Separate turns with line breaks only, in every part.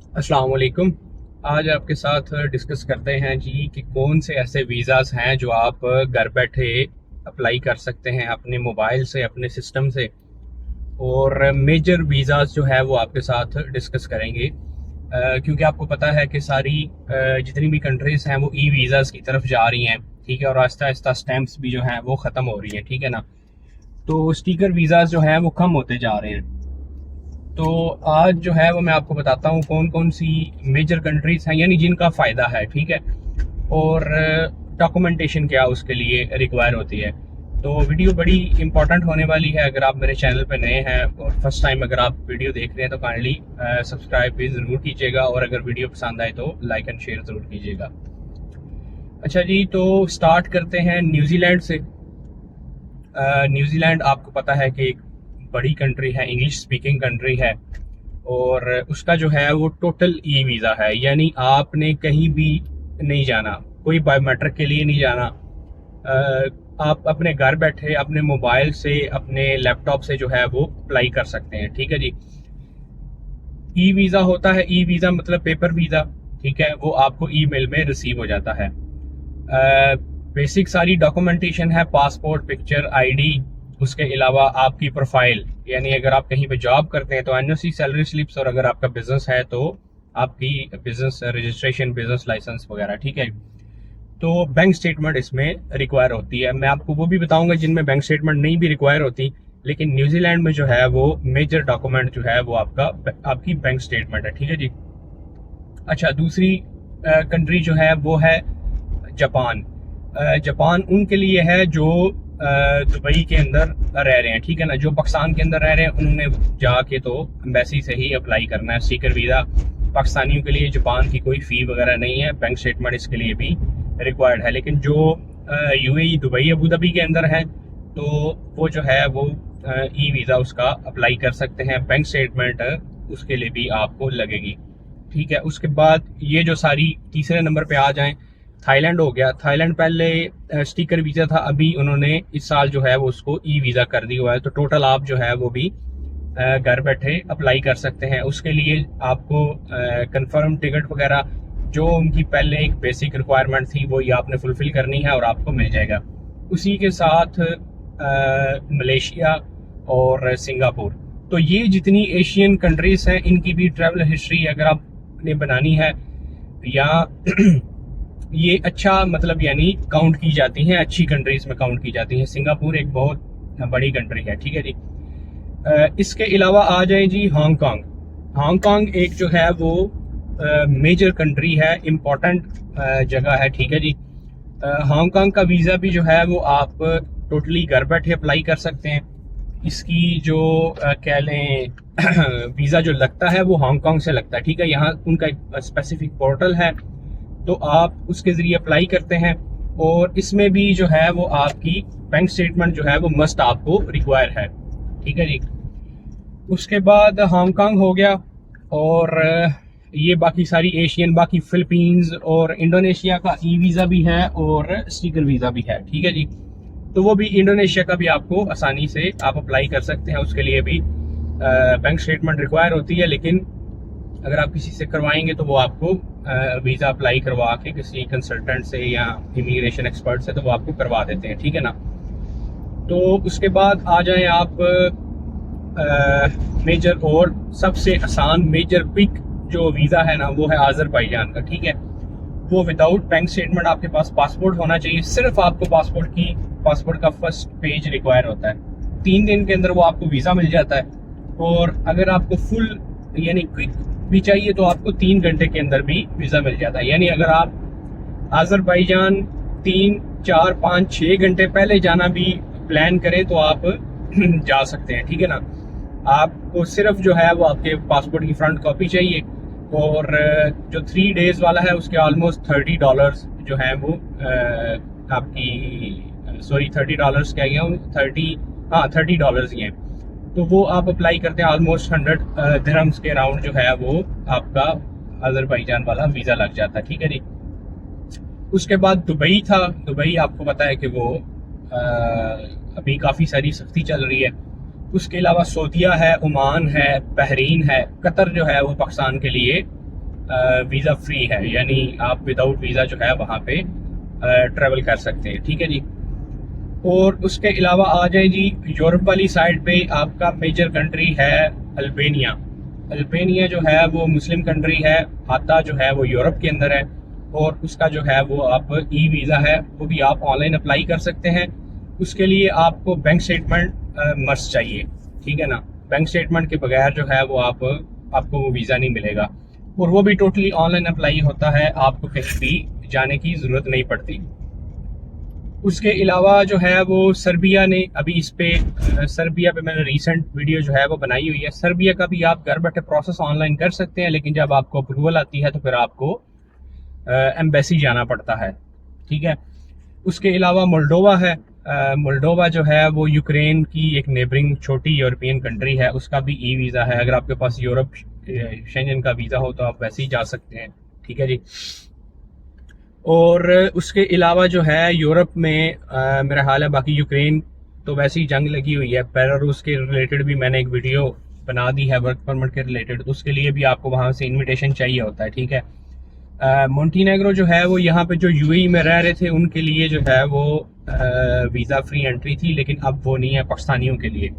अस्सलाम वालेकुम। आज आपके साथ डिस्कस करते हैं जी कि कौन से ऐसे वीज़ाज़ हैं जो आप घर बैठे अप्लाई कर सकते हैं अपने मोबाइल से, अपने सिस्टम से। और मेजर वीज़ाज़ जो है वो आपके साथ डिस्कस करेंगे, क्योंकि आपको पता है कि सारी जितनी भी कंट्रीज़ हैं वो ई वीज़ाज़ की तरफ जा रही हैं, ठीक है। और आहिस्ता आहिस्ता स्टैम्प्स भी जो हैं वो ख़त्म हो रही हैं, ठीक है ना। तो स्टिकर वीज़ाज़ जो हैं वो कम होते जा रहे हैं। तो आज जो है वो मैं आपको बताता हूँ कौन कौन सी मेजर कंट्रीज हैं, यानी जिनका फ़ायदा है, ठीक है। और डॉक्यूमेंटेशन क्या उसके लिए रिक्वायर होती है। तो वीडियो बड़ी इंपॉर्टेंट होने वाली है। अगर आप मेरे चैनल पर नए हैं और फर्स्ट टाइम अगर आप वीडियो देख रहे हैं तो काइंडली सब्सक्राइब भी ज़रूर कीजिएगा, और अगर वीडियो पसंद आए तो लाइक एंड शेयर ज़रूर कीजिएगा। अच्छा जी, तो स्टार्ट करते हैं न्यूजीलैंड से। न्यूजीलैंड आपको पता है कि एक बड़ी कंट्री है, इंग्लिश स्पीकिंग कंट्री है। और उसका जो है वो टोटल ई वीज़ा है, यानी आपने कहीं भी नहीं जाना, कोई बायोमेट्रिक के लिए नहीं जाना। आप अपने घर बैठे अपने मोबाइल से, अपने लैपटॉप से जो है वो अप्लाई कर सकते हैं, ठीक है जी। ई वीज़ा होता है, ई वीज़ा मतलब पेपर वीज़ा, ठीक है। वो आपको ईमेल में रिसीव हो जाता है। बेसिक सारी डॉक्यूमेंटेशन है, पासपोर्ट, पिक्चर, आईडी। उसके अलावा आपकी प्रोफाइल, यानी अगर आप कहीं पे जॉब करते हैं तो एनओसी, सैलरी स्लिप्स, और अगर आपका बिजनेस है तो आपकी बिजनेस रजिस्ट्रेशन, बिजनेस लाइसेंस वगैरह, ठीक है। तो बैंक स्टेटमेंट इसमें रिक्वायर होती है। मैं आपको वो भी बताऊंगा जिनमें बैंक स्टेटमेंट नहीं भी रिक्वायर होती, लेकिन न्यूजीलैंड में जो है वो मेजर डॉक्यूमेंट जो है वो आपकी बैंक स्टेटमेंट है, ठीक है जी। अच्छा, दूसरी कंट्री जो है वो है जापान। जापान उनके लिए है जो दुबई के अंदर रह रहे हैं, ठीक है ना। जो पाकिस्तान के अंदर रह रहे हैं उन्होंने जाके तो एम्बेसी से ही अप्लाई करना है सीकर वीज़ा। पाकिस्तानियों के लिए जापान की कोई फ़ी वगैरह नहीं है, बैंक स्टेटमेंट इसके लिए भी रिक्वायर्ड है। लेकिन जो यूएई, दुबई, अबू धाबी के अंदर है तो वो जो है वो ई वीज़ा उसका अप्लाई कर सकते हैं। बैंक स्टेटमेंट उसके लिए भी आपको लगेगी, ठीक है। उसके बाद ये जो सारी, तीसरे नंबर पे आ जाएं, थाईलैंड हो गया। थाईलैंड पहले स्टिकर वीज़ा था, अभी उन्होंने इस साल जो है वो उसको ई वीज़ा कर दिया हुआ है। तो टोटल आप जो है वो भी घर बैठे अप्लाई कर सकते हैं। उसके लिए आपको कंफर्म टिकट वगैरह, जो उनकी पहले एक बेसिक रिक्वायरमेंट थी, वो ये आपने फुलफिल करनी है और आपको मिल जाएगा। उसी के साथ मलेशिया और सिंगापुर। तो ये जितनी एशियन कंट्रीज हैं इनकी भी ट्रैवल हिस्ट्री अगर आपने बनानी है, या ये अच्छा मतलब यानी काउंट की जाती हैं, अच्छी कंट्रीज में काउंट की जाती हैं। सिंगापुर एक बहुत बड़ी कंट्री है, ठीक है जी। इसके अलावा आ जाए जी हांगकांग। हांगकांग एक जो है वो मेजर कंट्री है, इम्पोर्टेंट जगह है, ठीक है जी। हांगकांग का वीज़ा भी जो है वो आप टोटली घर बैठे अप्लाई कर सकते हैं। इसकी जो कह लें वीज़ा जो लगता है वो हांगकांग से लगता है, ठीक है। यहाँ उनका एक स्पेसिफिक पोर्टल है, तो आप उसके ज़रिए अप्लाई करते हैं। और इसमें भी जो है वो आपकी बैंक स्टेटमेंट जो है वो मस्ट आपको रिक्वायर है, ठीक है जी। उसके बाद हांगकांग हो गया, और ये बाकी सारी एशियन, बाकी फिलीपींस और इंडोनेशिया का ई वीज़ा भी है और स्टिकर वीज़ा भी है, ठीक है जी। तो वो भी इंडोनेशिया का भी आपको आसानी से आप अप्लाई कर सकते हैं। उसके लिए भी बैंक स्टेटमेंट रिक्वायर होती है, लेकिन अगर आप किसी से करवाएंगे तो वो आपको वीज़ा अप्लाई करवा के किसी कंसल्टेंट से या इमिग्रेशन एक्सपर्ट से, तो वो आपको करवा देते हैं, ठीक है ना। तो उसके बाद आ जाएं आप मेजर और सबसे आसान मेजर क्विक जो वीज़ा है ना वो है आज़रबाईजान का, ठीक है। वो विदाउट बैंक स्टेटमेंट, आपके पास पासपोर्ट होना चाहिए। सिर्फ आपको पासपोर्ट का फर्स्ट पेज रिक्वायर होता है। 3 दिन के अंदर वो आपको वीज़ा मिल जाता है। और अगर आपको फुल यानी क्विक भी चाहिए तो आपको 3 घंटे के अंदर भी वीज़ा मिल जाता है। यानी अगर आप आज़रबाईजान 3, 4, 5, 6 घंटे पहले जाना भी प्लान करें तो आप जा सकते हैं, ठीक है ना। आपको सिर्फ जो है वो आपके पासपोर्ट की फ्रंट कॉपी चाहिए। और जो 3 डेज वाला है उसके ऑलमोस्ट $30 जो है वो आपकी, सॉरी $30 क्या गया, 30 ही है। तो वो आप अप्लाई करते हैं, ऑलमोस्ट 100 दिरहम्स के अराउंड जो है वो आपका आज़रबाईजान वाला वीज़ा लग जाता है, ठीक है जी। उसके बाद दुबई था। दुबई आपको पता है कि वो अभी काफ़ी सारी सख्ती चल रही है। उसके अलावा सऊदीया है, ओमान है, बहरीन है, कतर जो है वो पाकिस्तान के लिए वीज़ा फ्री है, यानी आप विदाउट वीज़ा जो है वहाँ पे ट्रैवल कर सकते हैं। ठीक है जी। और उसके अलावा आ जाए जी यूरोप वाली साइड पे, आपका मेजर कंट्री है अल्बानिया। अल्बानिया जो है वो मुस्लिम कंट्री है, आता जो है वो यूरोप के अंदर है, और उसका जो है वो आप ई वीज़ा है, वो भी आप ऑनलाइन अप्लाई कर सकते हैं। उसके लिए आपको बैंक स्टेटमेंट मस्ट चाहिए, ठीक है ना। बैंक स्टेटमेंट के बगैर जो है वो आपको वो वीज़ा नहीं मिलेगा, और वो भी टोटली ऑनलाइन अप्लाई होता है, आपको कहीं भी जाने की ज़रूरत नहीं पड़ती। उसके अलावा जो है वो सर्बिया ने अभी इस पे सर्बिया पे मैंने रीसेंट वीडियो जो है वो बनाई हुई है। सर्बिया का भी आप घर बैठे प्रोसेस ऑनलाइन कर सकते हैं, लेकिन जब आपको अप्रूवल आती है तो फिर आपको एम्बेसी जाना पड़ता है, ठीक है। उसके अलावा मोल्डोवा है। मोल्डोवा जो है वो यूक्रेन की एक नेबरिंग छोटी यूरोपियन कंट्री है, उसका भी ई वीज़ा है। अगर आपके पास यूरोप शेंजन का वीज़ा हो तो आप वैसे ही जा सकते हैं, ठीक है जी। और उसके अलावा जो है यूरोप में मेरा हाल है, बाकी यूक्रेन तो वैसे ही जंग लगी हुई है। बेलारूस के रिलेटेड भी मैंने एक वीडियो बना दी है वर्क परमिट के रिलेटेड, उसके लिए भी आपको वहाँ से इनविटेशन चाहिए होता है, ठीक है। मोंटीनेग्रो जो है वो यहाँ पे जो यूएई में रह रहे थे उनके लिए जो है वो वीज़ा फ्री एंट्री थी, लेकिन अब वो नहीं है पाकिस्तानियों के लिए,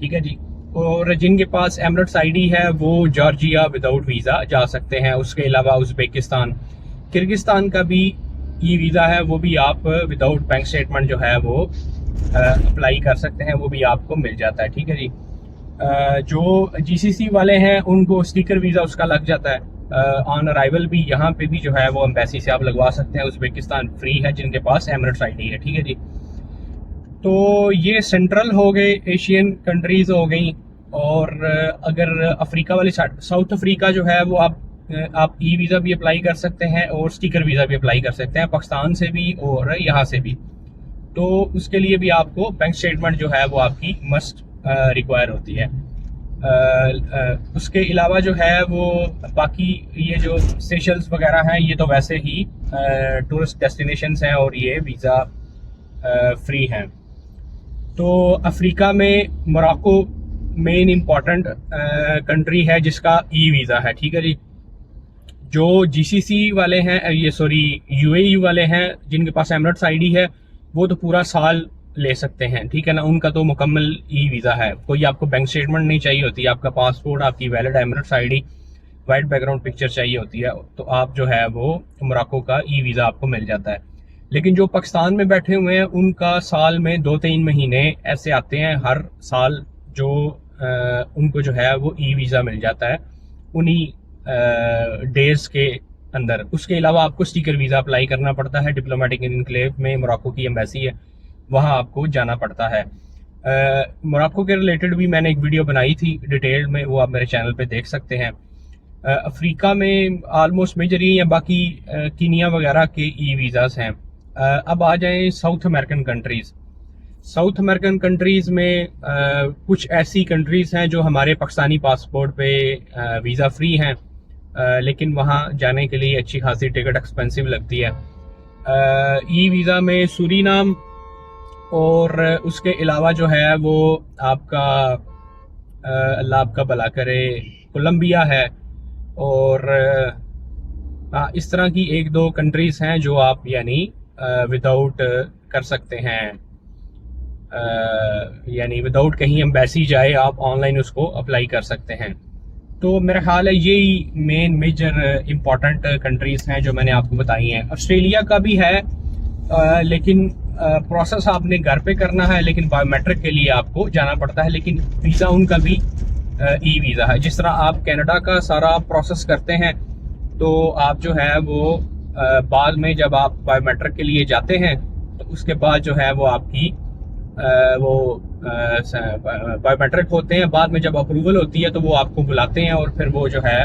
ठीक है जी। और जिनके पास एमिरेट्स आईडी है वो जॉर्जिया विदाउट वीज़ा जा सकते हैं। उसके अलावा उज़्बेकिस्तान, किर्गिस्तान का भी ई वीज़ा है, वो भी आप विदाउट बैंक स्टेटमेंट जो है वो अप्लाई कर सकते हैं, वो भी आपको मिल जाता है, ठीक है जी। जो जीसीसी वाले हैं उनको स्टिकर वीज़ा उसका लग जाता है। ऑन अराइवल भी यहाँ पे भी जो है वो एम्बेसी से आप लगवा सकते हैं। उज़्बेकिस्तान फ्री है जिनके पास एमिरेट्स आईडी है, ठीक है जी। तो ये सेंट्रल हो गए, एशियन कंट्रीज हो गई। और अगर अफ्रीका वाली साइड, साउथ अफ्रीका जो है वो आप ई वीज़ा भी अप्लाई कर सकते हैं और स्टिकर वीज़ा भी अप्लाई कर सकते हैं, पाकिस्तान से भी और यहाँ से भी। तो उसके लिए भी आपको बैंक स्टेटमेंट जो है वो आपकी मस्ट रिक्वायर होती है। उसके अलावा जो है वो बाकी ये जो सेशल्स वगैरह हैं ये तो वैसे ही टूरिस्ट डेस्टिनेशंस हैं और ये वीज़ा फ्री हैं। तो अफ्रीका में मोरक्को मेन इम्पॉर्टेंट कंट्री है जिसका ई वीज़ा है, ठीक है जी। जो जीसीसी वाले हैं, ये सॉरी यूएई वाले हैं जिनके पास एमिरेट्स आईडी है, वो तो पूरा साल ले सकते हैं, ठीक है ना। उनका तो मुकम्मल ई वीज़ा है, कोई आपको बैंक स्टेटमेंट नहीं चाहिए होती, आपका पासपोर्ट, आपकी valid Emirates ID, white background picture चाहिए होती है, तो आप जो है वो मोरक्को का ई वीज़ा आपको मिल जाता है। लेकिन जो पाकिस्तान में बैठे हुए हैं उनका साल में 2-3 महीने ऐसे आते हैं हर साल, जो उनको जो है वो ई वीज़ा मिल जाता है उन्हीं डेज के अंदर। उसके अलावा आपको स्टिकर वीज़ा अप्लाई करना पड़ता है, डिप्लोमेटिक इनक्लेव में मोरक्को की एम्बेसी है, वहाँ आपको जाना पड़ता है। मोरक्को के रिलेटेड भी मैंने एक वीडियो बनाई थी डिटेल में, वो आप मेरे चैनल पे देख सकते हैं। अफ्रीका में ऑलमोस्ट मेजर ही है, बाकी कीनिया वगैरह के ई वीज़ास हैं। अब आ जाएं south American countries. South American countries में कुछ ऐसी कंट्रीज़ हैं जो हमारे पाकिस्तानी पासपोर्ट पे वीज़ा फ्री हैं, लेकिन वहाँ जाने के लिए अच्छी खासी टिकट एक्सपेंसिव लगती है। ई वीज़ा में सूरीनाम, और उसके अलावा जो है वो आपका अल्लाह आपका भला करे कोलंबिया है, और इस तरह की 1-2 कंट्रीज़ हैं जो आप यानी विदाउट कर सकते हैं, यानी विदाउट कहीं एम्बेसी जाए आप ऑनलाइन उसको अप्लाई कर सकते हैं। तो मेरा ख्याल है यही मेन मेजर इम्पॉर्टेंट कंट्रीज़ हैं जो मैंने आपको बताई हैं। ऑस्ट्रेलिया का भी है, लेकिन प्रोसेस आपने घर पे करना है, लेकिन बायोमेट्रिक के लिए आपको जाना पड़ता है, लेकिन वीज़ा उनका भी ई वीज़ा है। जिस तरह आप कनाडा का सारा प्रोसेस करते हैं, तो आप जो है वो बाद में जब आप बायोमेट्रिक के लिए जाते हैं तो उसके बाद जो है वो आपकी वो बायोमेट्रिक होते हैं। बाद में जब अप्रूवल होती है तो वो आपको बुलाते हैं और फिर वो जो है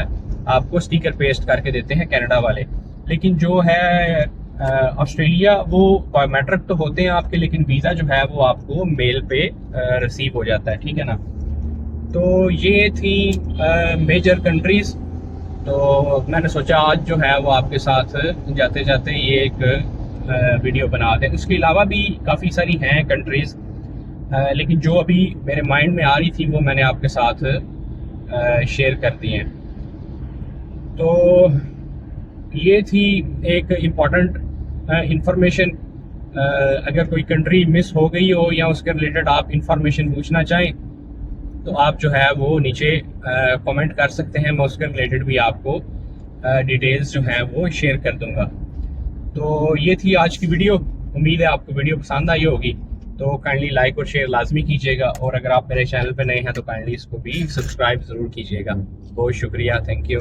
आपको स्टिकर पेस्ट करके देते हैं कनाडा वाले। लेकिन जो है ऑस्ट्रेलिया, वो बायोमेट्रिक तो होते हैं आपके, लेकिन वीज़ा जो है वो आपको मेल पे रिसीव हो जाता है, ठीक है ना। तो ये थी मेजर कंट्रीज़। तो मैंने सोचा आज जो है वो आपके साथ जाते जाते ये एक वीडियो बना दें। उसके अलावा भी काफ़ी सारी हैं कंट्रीज़, लेकिन जो अभी मेरे माइंड में आ रही थी वो मैंने आपके साथ शेयर कर दी हैं। तो ये थी एक इम्पॉर्टेंट इंफॉर्मेशन। अगर कोई कंट्री मिस हो गई हो या उसके रिलेटेड आप इंफॉर्मेशन पूछना चाहें तो आप जो है वो नीचे कमेंट कर सकते हैं, मैं उसके रिलेटेड भी आपको डिटेल्स जो हैं वो शेयर कर दूंगा। तो ये थी आज की वीडियो। उम्मीद है आपको वीडियो पसंद आई होगी, तो काइंडली लाइक और शेयर लाजमी कीजिएगा, और अगर आप मेरे चैनल पर नए हैं तो काइंडली इसको भी सब्सक्राइब ज़रूर कीजिएगा। बहुत शुक्रिया, थैंक यू।